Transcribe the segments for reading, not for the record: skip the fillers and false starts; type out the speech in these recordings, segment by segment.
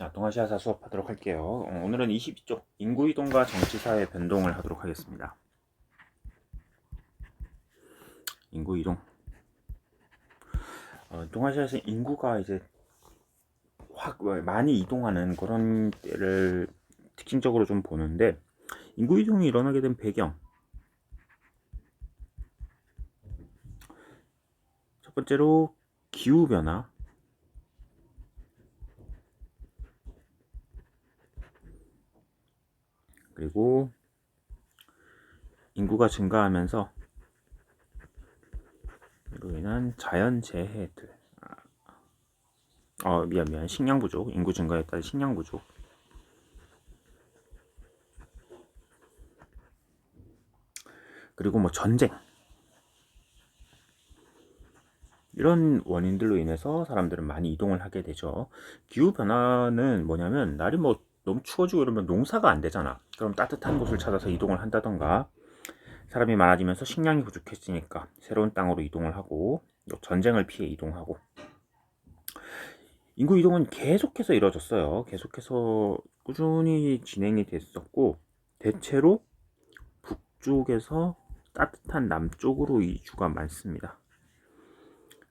자, 동아시아사 수업하도록 할게요. 오늘은 22쪽 인구이동과 정치사회 변동을 하도록 하겠습니다. 인구이동. 동아시아에서 인구가 이제 확 많이 이동하는 그런 때를 특징적으로 좀 보는데, 인구이동이 일어나게 된 배경. 첫 번째로 기후변화. 그리고 인구가 증가하면서 이로 인한 자연재해들. 미안. 식량 부족. 인구 증가에 따른 식량 부족. 그리고 뭐 전쟁. 이런 원인들로 인해서 사람들은 많이 이동을 하게 되죠. 기후변화는 뭐냐면, 날이 뭐 너무 추워지고 이러면 농사가 안 되잖아. 그럼 따뜻한 곳을 찾아서 이동을 한다던가, 사람이 많아지면서 식량이 부족해지니까 새로운 땅으로 이동을 하고, 전쟁을 피해 이동하고. 인구 이동은 계속해서 이루어졌어요. 계속해서 꾸준히 진행이 됐었고, 대체로 북쪽에서 따뜻한 남쪽으로 이주가 많습니다.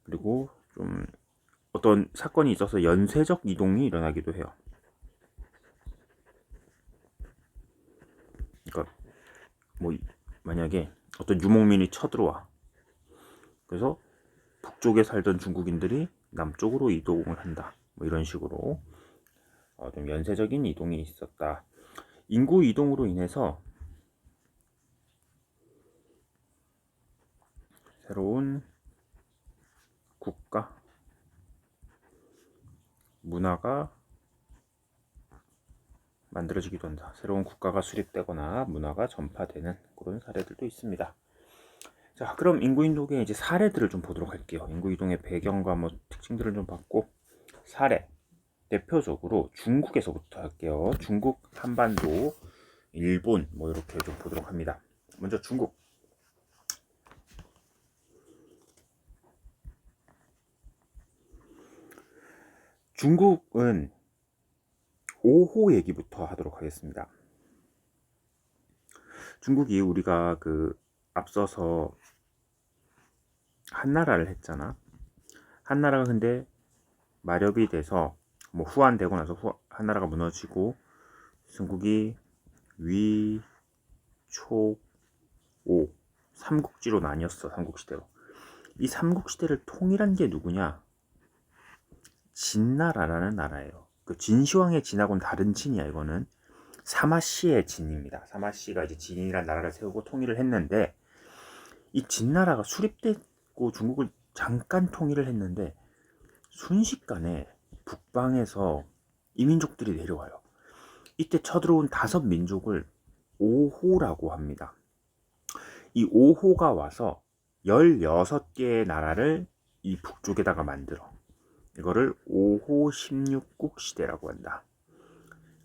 그리고 좀 어떤 사건이 있어서 연쇄적 이동이 일어나기도 해요. 그러니까 뭐 만약에 어떤 유목민이 쳐들어와, 그래서 북쪽에 살던 중국인들이 남쪽으로 이동을 한다, 뭐 이런 식으로 좀 연쇄적인 이동이 있었다. 인구 이동으로 인해서 새로운 국가, 문화가 만들어지기도 한다. 새로운 국가가 수립되거나 문화가 전파되는 그런 사례들도 있습니다. 자, 그럼 인구이동의 이제 사례들을 좀 보도록 할게요. 인구이동의 배경과 뭐 특징들을 좀 봤고, 사례. 대표적으로 중국에서부터 할게요. 중국, 한반도, 일본 뭐 이렇게 좀 보도록 합니다. 먼저 중국. 중국은 5호 얘기부터 하도록 하겠습니다. 중국이 우리가 앞서서 한나라를 했잖아. 한나라가 근데 마렵이 돼서 뭐 후한되고 나서 한나라가 무너지고, 중국이 위, 초, 오 삼국지로 나뉘었어. 삼국시대로. 이 삼국시대를 통일한 게 누구냐? 진나라라는 나라예요. 그 진시황의 진하고는 다른 진이야. 이거는 사마씨의 진입니다. 사마씨가 이제 진이라는 나라를 세우고 통일을 했는데, 이 진나라가 수립되고 중국을 잠깐 통일을 했는데, 순식간에 북방에서 이민족들이 내려와요. 이때 쳐들어온 5민족을 5호라고 합니다. 이 5호가 와서 16개의 나라를 이 북쪽에다가 만들어. 이거를 5호 16국 시대라고 한다.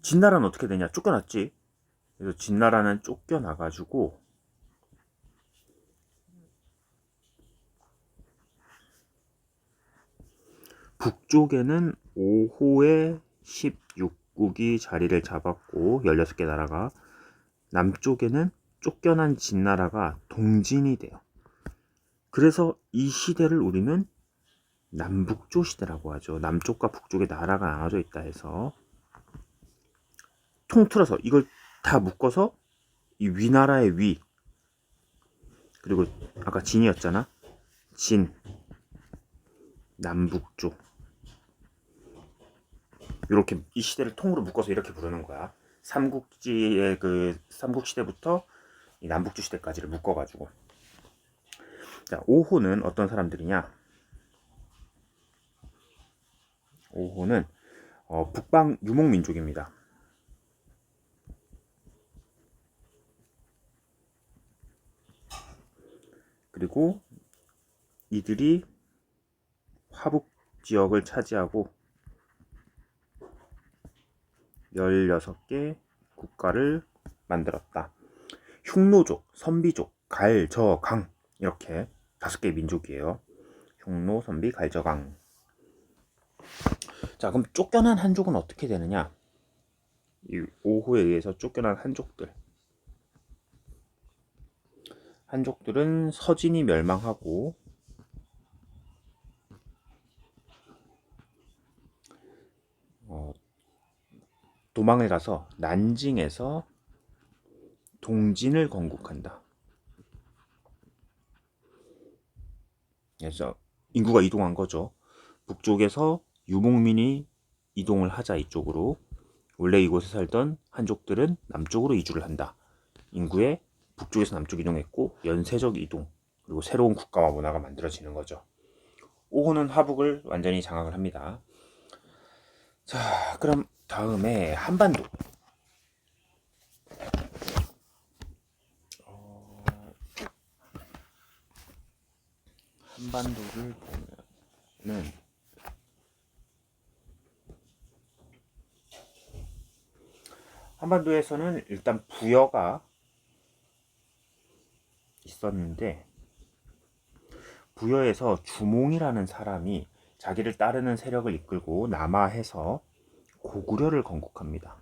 진나라는 어떻게 되냐? 쫓겨났지. 그래서 진나라는 쫓겨나가지고 북쪽에는 5호의 16국이 자리를 잡았고, 16개 나라가, 남쪽에는 쫓겨난 진나라가 동진이 돼요. 그래서 이 시대를 우리는 남북조 시대라고 하죠. 남쪽과 북쪽의 나라가 나눠져 있다 해서, 통틀어서 이걸 다 묶어서 이 위나라의 위, 그리고 아까 진이었잖아. 진, 남북조, 이렇게 이 시대를 통으로 묶어서 이렇게 부르는 거야. 삼국지의 삼국시대부터 이 남북조 시대까지를 묶어가지고. 자, 5호는 어떤 사람들이냐? 5호는 북방 유목민족입니다. 그리고 이들이 화북 지역을 차지하고 16개 국가를 만들었다. 흉노족, 선비족, 갈, 저, 강, 이렇게 5개의 민족이에요. 흉노, 선비, 갈, 저, 강. 자, 그럼 쫓겨난 한족은 어떻게 되느냐? 이 오호에 의해서 쫓겨난 한족들은 서진이 멸망하고 도망을 가서 난징에서 동진을 건국한다. 그래서 인구가 이동한 거죠. 북쪽에서 유목민이 이동을 하자 이쪽으로. 원래 이곳에 살던 한족들은 남쪽으로 이주를 한다. 인구의 북쪽에서 남쪽 이동했고 연쇄적 이동, 그리고 새로운 국가와 문화가 만들어지는 거죠. 오호는 화북을 완전히 장악을 합니다. 자, 그럼 다음에 한반도. 한반도를 보면은 한반도에서는 일단 부여가 있었는데, 부여에서 주몽이라는 사람이 자기를 따르는 세력을 이끌고 남하해서 고구려를 건국합니다.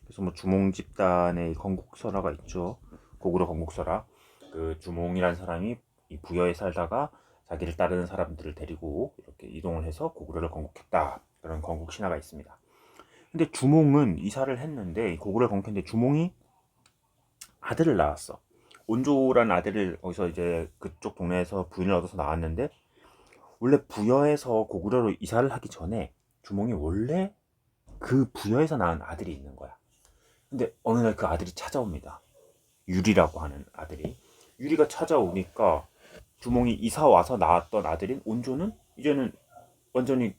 그래서 뭐 주몽 집단의 건국설화가 있죠. 고구려 건국설화. 그 주몽이라는 사람이 이 부여에 살다가 자기를 따르는 사람들을 데리고 이렇게 이동을 해서 고구려를 건국했다. 그런 건국 신화가 있습니다. 근데 주몽은 이사를 했는데, 고구려를 건국했는데 주몽이 아들을 낳았어. 온조라는 아들을 거기서 이제 그쪽 동네에서 부인을 얻어서 낳았는데, 원래 부여에서 고구려로 이사를 하기 전에 주몽이 원래 그 부여에서 낳은 아들이 있는 거야. 근데 어느 날 그 아들이 찾아옵니다. 유리라고 하는 아들이. 유리가 찾아오니까 주몽이 이사 와서 낳았던 아들인 온조는 이제는 완전히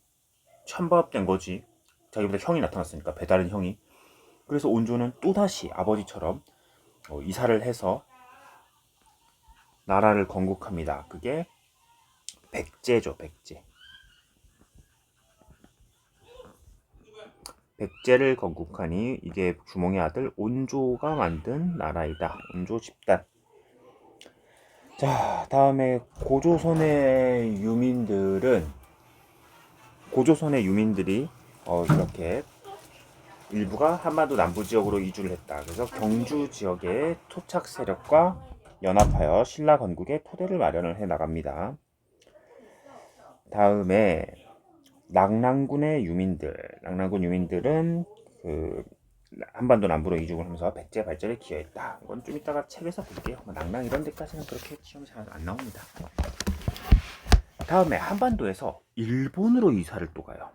찬밥된 거지. 자기보다 형이 나타났으니까, 배다른 형이. 그래서 온조는 또다시 아버지처럼 이사를 해서 나라를 건국합니다. 그게 백제죠, 백제. 백제를 건국하니 이게 주몽의 아들 온조가 만든 나라이다. 온조 집단. 자, 다음에 고조선의 유민들이 이렇게 일부가 한반도 남부 지역으로 이주를 했다. 그래서 경주 지역의 토착 세력과 연합하여 신라 건국의 토대를 마련을 해 나갑니다. 다음에 낙랑군 유민들은 그 한반도 남부로 이주를 하면서 백제 발전에 기여했다. 이건 좀 이따가 책에서 볼게요. 낙랑 이런 데까지는 그렇게 시험이 잘 안 나옵니다. 다음에 한반도에서 일본으로 이사를 또 가요.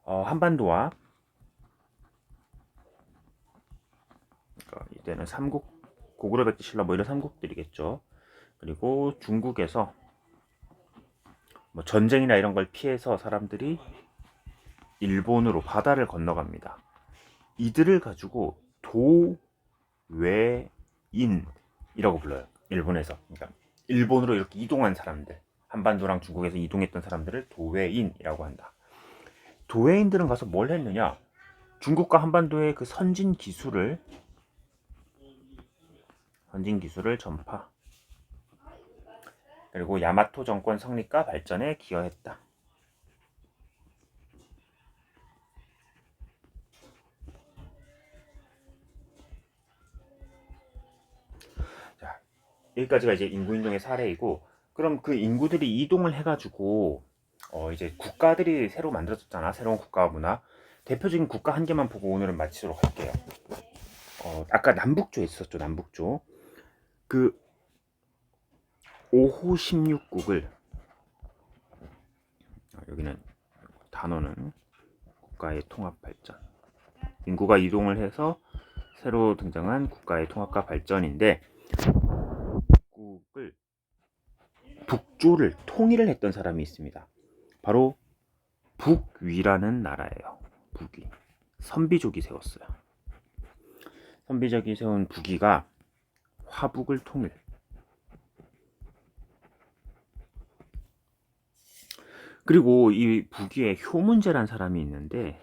한반도와 이때는 삼국, 고구려, 백제, 신라 뭐 이런 삼국들이겠죠. 그리고 중국에서 뭐 전쟁이나 이런 걸 피해서 사람들이 일본으로 바다를 건너갑니다. 이들을 가지고 도외인이라고 불러요. 일본에서. 그러니까 일본으로 이렇게 이동한 사람들, 한반도랑 중국에서 이동했던 사람들을 도외인이라고 한다. 도외인들은 가서 뭘 했느냐? 중국과 한반도의 그 선진 기술을 전파, 그리고 야마토 정권 성립과 발전에 기여했다. 자, 여기까지가 이제 인구인종의 사례이고, 그럼 그 인구들이 이동을 해가지고 이제 국가들이 새로 만들어졌잖아. 새로운 국가 문화. 대표적인 국가 한 개만 보고 오늘은 마치도록 할게요. 아까 남북조에 있었죠. 남북조. 그 오호 16국을, 여기는 단어는 국가의 통합 발전. 인구가 이동을 해서 새로 등장한 국가의 통합과 발전인데, 국을 북조를 통일을 했던 사람이 있습니다. 바로 북위라는 나라예요. 북위. 선비족이 세웠어요. 선비족이 세운 북위가 화북을 통일. 그리고 이 북위에 효문제란 사람이 있는데,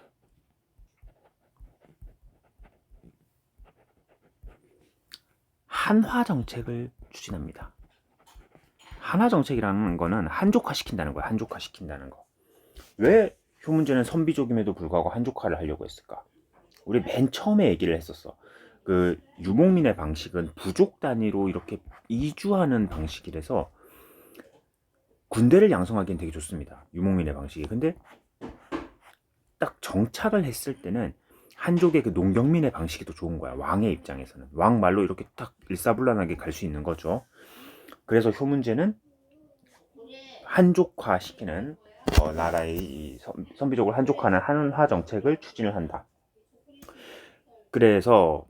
한화 정책을 추진합니다. 한화 정책이라는 거는 한족화 시킨다는 거야. 한족화 시킨다는 거. 왜 효문제는 선비족임에도 불구하고 한족화를 하려고 했을까? 우리 맨 처음에 얘기를 했었어. 그 유목민의 방식은 부족 단위로 이렇게 이주하는 방식이라서 군대를 양성하기엔 되게 좋습니다. 유목민의 방식이. 근데 딱 정착을 했을 때는 한족의 그 농경민의 방식이 더 좋은 거야. 왕의 입장에서는. 왕 말로 이렇게 딱 일사불란하게 갈 수 있는 거죠. 그래서 효문제는 한족화 시키는 나라의 선비족을 한족화하는 한화 정책을 추진을 한다. 그래서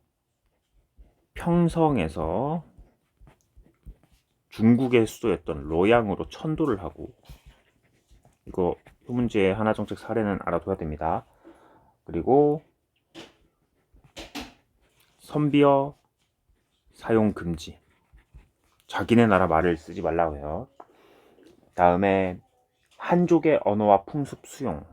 평성에서 중국의 수도였던 로양으로 천도를 하고, 이거 효문제의 한화 정책 사례는 알아둬야 됩니다. 그리고 선비어 사용 금지. 자기네 나라 말을 쓰지 말라고 해요. 다음에 한족의 언어와 풍습 수용.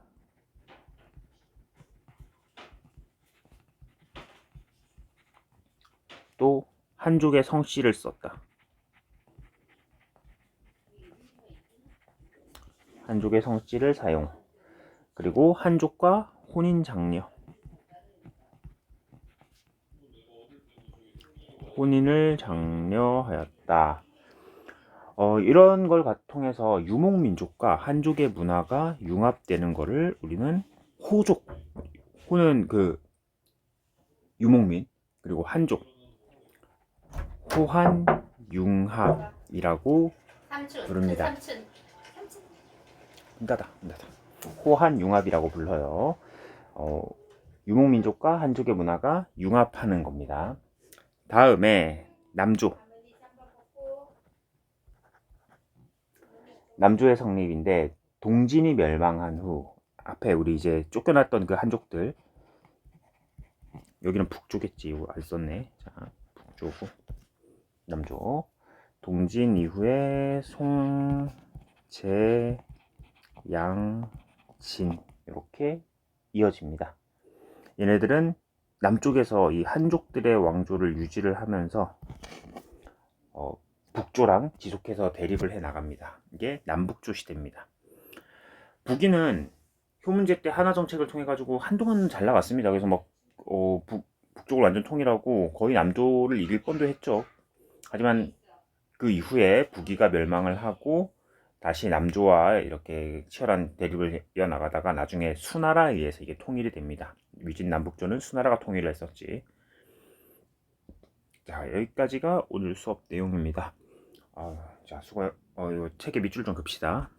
또 한족의 성씨를 썼다. 한족의 성씨를 사용. 그리고 한족과 혼인 장려. 혼인을 장려하였다. 이런 걸 통해서 유목민족과 한족의 문화가 융합되는 거를 우리는 호족, 호는 그 유목민, 그리고 한족, 호한융합이라고 부릅니다. 닫아. 호한융합이라고 불러요. 유목민족과 한족의 문화가 융합하는 겁니다. 다음에 남조의 성립인데, 동진이 멸망한 후 앞에 우리 이제 쫓겨났던 그 한족들, 여기는 북조겠지. 안 썼네. 자, 북조고 남조. 동진 이후에 송, 제, 양, 진 이렇게 이어집니다. 얘네들은 남쪽에서 이 한족들의 왕조를 유지를 하면서 북조랑 지속해서 대립을 해 나갑니다. 이게 남북조 시대입니다. 북위는 효문제 때 한화 정책을 통해 가지고 한동안 잘 나갔습니다. 그래서 막 북쪽을 완전 통일하고 거의 남조를 이길 뻔도 했죠. 하지만 그 이후에 북위가 멸망을 하고 다시 남조와 이렇게 치열한 대립을 이어나가다가 나중에 수나라에 의해서 이게 통일이 됩니다. 위진 남북조는 수나라가 통일을 했었지. 자, 여기까지가 오늘 수업 내용입니다. 자, 이거 책에 밑줄 좀 긋읍시다.